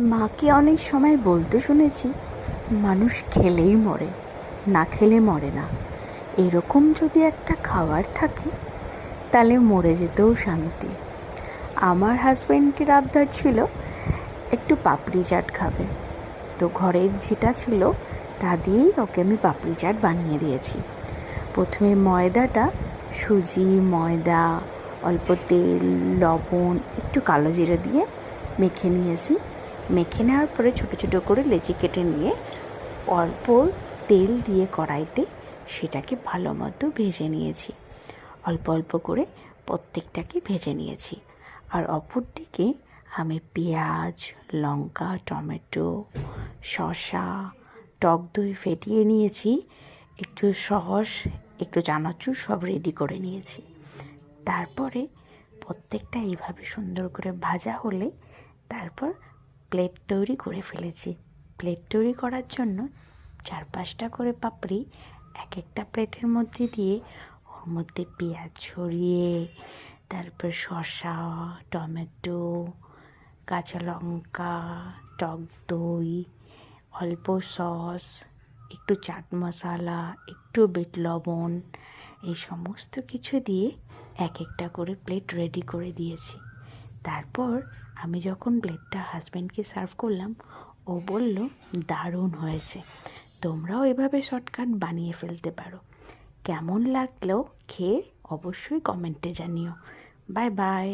মাকে অনেক সময় বলতে শুনেছি, মানুষ খেলেই মরে, না খেলে মরে না। এরকম যদি একটা খাবার থাকে তাহলে মরে যেতেও শান্তি। আমার হাজব্যান্ডের আবদার ছিল একটু পাপড়ি চাট খাবে, তো ঘরের যেটা ছিল তা দিয়েই ওকে আমি পাপড়ি চাট বানিয়ে দিয়েছি। প্রথমে ময়দাটা, সুজি, ময়দা, অল্প তেল, লবণ, একটু কালো জিরে দিয়ে মেখে নিয়েছি। মেখে নেওয়ার পরে ছোটো ছোটো করে লেচি কেটে নিয়ে অল্প তেল দিয়ে কড়াইতে সেটাকে ভালো মতো ভেজে নিয়েছি। অল্প অল্প করে প্রত্যেকটাকে ভেজে নিয়েছি। আর অপর দিকে আমি পেঁয়াজ, লঙ্কা, টমেটো, শসা, টক দই ফেটিয়ে নিয়েছি, একটু সস, একটু চানাচুর সব রেডি করে নিয়েছি। তারপরে প্রত্যেকটা এইভাবে সুন্দর করে ভাজা হলে তারপর প্লেট তৈরি করে ফেলেছি। প্লেট তৈরি করার জন্য 4-5টা করে পাপড়ি এক একটা প্লেটের মধ্যে দিয়ে ওর মধ্যে পেঁয়াজ ছড়িয়ে, তারপর শসা, টমেটো, কাঁচা লঙ্কা, টক দই, অল্প সস, একটু চাট মশলা, একটু বিট লবণ, এই সমস্ত কিছু দিয়ে এক একটা করে প্লেট রেডি করে দিয়েছি। তারপর আমি যখন প্লেটটা হাজব্যান্ডকে সার্ভ করলাম, ও বলল দারুণ হয়েছে। তোমরাও এভাবে শর্টকাট বানিয়ে ফেলতে পারো। কেমন লাগলো খেয়ে অবশ্যই কমেন্টে জানিও। Bye bye.